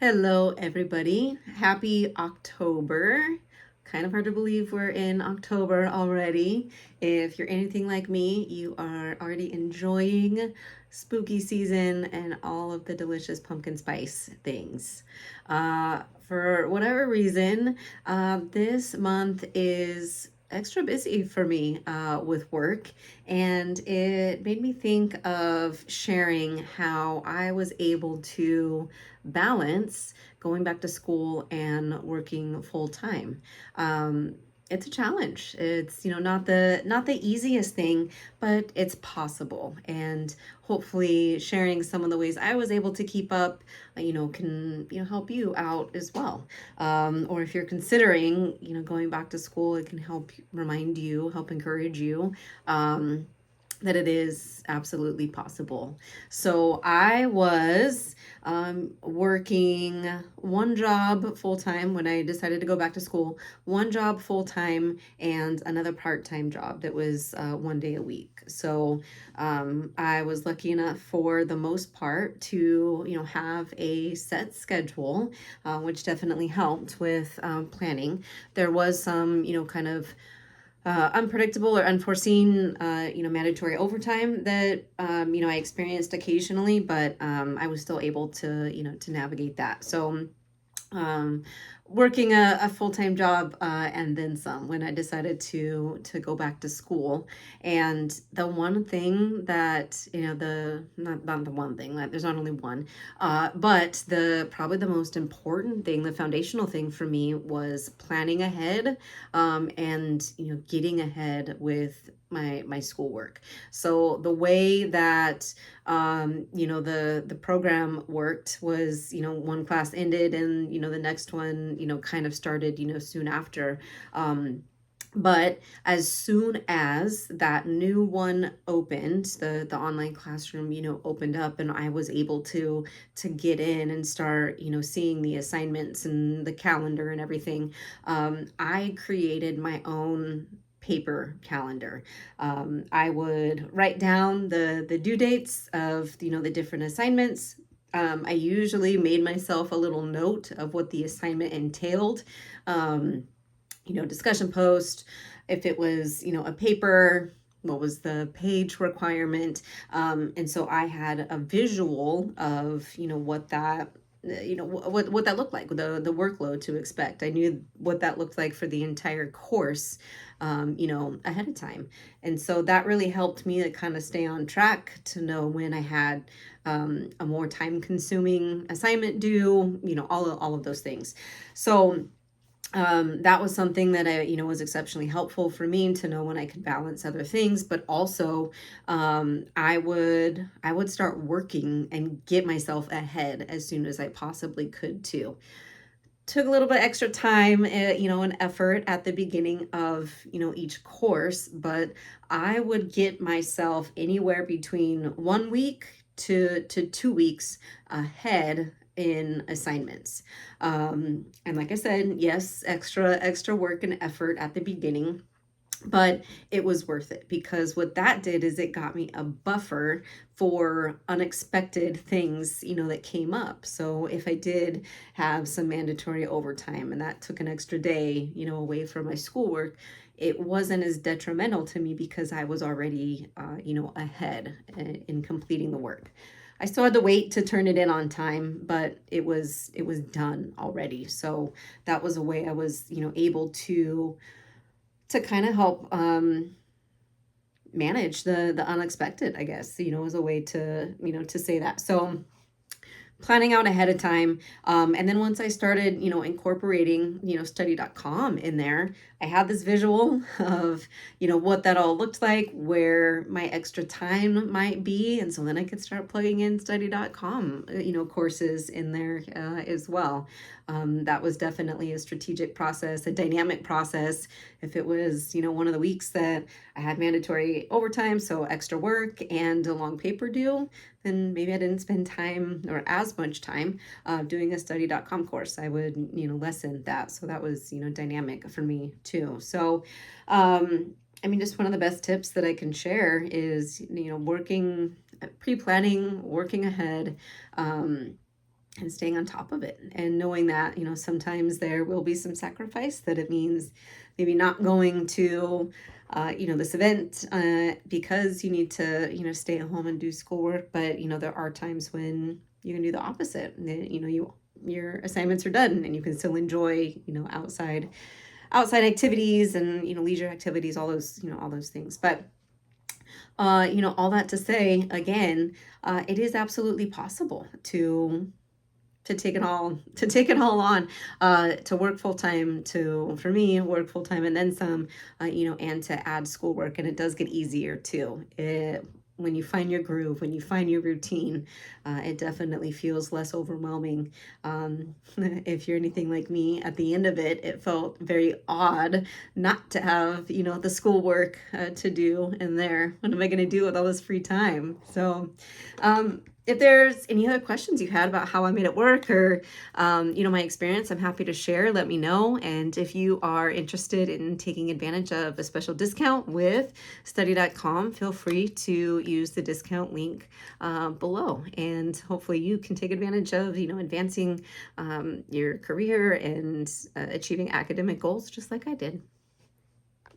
Hello, everybody. Happy October. Kind of hard to believe we're in October already. If you're anything like me, you are already enjoying spooky season and all of the delicious pumpkin spice things. For whatever reason, this month is extra busy for me with work, and it made me think of sharing how I was able to balance going back to school and working full time. Um, it's a challenge. It's not the easiest thing, but it's possible. And hopefully, sharing some of the ways I was able to keep up, can help you out as well. Or if you're considering going back to school, it can help remind you, help encourage you. That it is absolutely possible. So I was working one job full time when I decided to go back to school, one job full time, and another part time job that was 1 day a week. So I was lucky enough for the most part to have a set schedule, which definitely helped with planning. There was some kind of unpredictable or unforeseen, mandatory overtime that, I experienced occasionally, but I was still able to navigate that. So um, working a full-time job and then some when I decided to go back to school. And the one thing that the not the one thing, like there's not only one, but the probably the most important thing, the foundational thing for me was planning ahead, and getting ahead with my schoolwork. So the way that the program worked was one class ended and the next one kind of started soon after. But as soon as that new one opened, the online classroom opened up, and I was able to get in and start seeing the assignments and the calendar and everything. I created my own paper calendar. I would write down the due dates of the different assignments. I usually made myself a little note of what the assignment entailed. Um, Discussion post, if it was, a paper, what was the page requirement. And so I had a visual of, what that what that looked like, the workload to expect. I knew what that looked like for the entire course, ahead of time. And so that really helped me to kind of stay on track, to know when I had a more time consuming assignment due, all of those things. So that was something that was exceptionally helpful for me to know when I could balance other things. But also, I would start working and get myself ahead as soon as I possibly could too. Took a little bit extra time, and effort at the beginning of each course, but I would get myself anywhere between 1 week to 2 weeks ahead in assignments. And like I said, yes, extra work and effort at the beginning, but it was worth it, because what that did is it got me a buffer for unexpected things that came up. So if I did have some mandatory overtime and that took an extra day away from my schoolwork, it wasn't as detrimental to me because I was already ahead in completing the work. I still had to wait to turn it in on time, but it was done already. So that was a way I was able to kind of help manage the unexpected, I guess, as a way to say that. So planning out ahead of time. And then once I started, incorporating, study.com in there, I had this visual of, what that all looked like, where my extra time might be. And so then I could start plugging in study.com, courses in there as well. That was definitely a strategic process, a dynamic process. If it was, one of the weeks that I had mandatory overtime, so extra work and a long paper due, then maybe I didn't spend time or as much time doing a study.com course. I would, lessen that. So that was, dynamic for me too. So, just one of the best tips that I can share is, working, pre planning, working ahead. and staying on top of it, and knowing that, sometimes there will be some sacrifice, that it means maybe not going to this event because you need to stay at home and do schoolwork. But there are times when you can do the opposite, and then, your assignments are done and you can still enjoy outside activities and leisure activities, all those things. But all that to say, again, it is absolutely possible to take it all on, to work full time, to, for me, work full time and then some, and to add schoolwork. And it does get easier too. When you find your groove, when you find your routine, it definitely feels less overwhelming. If you're anything like me, at the end of it, it felt very odd not to have, the schoolwork to do in there. What am I going to do with all this free time? So, if there's any other questions you had about how I made it work, or, my experience, I'm happy to share. Let me know. And if you are interested in taking advantage of a special discount with study.com, feel free to use the discount link below. And hopefully you can take advantage of, advancing your career and achieving academic goals just like I did.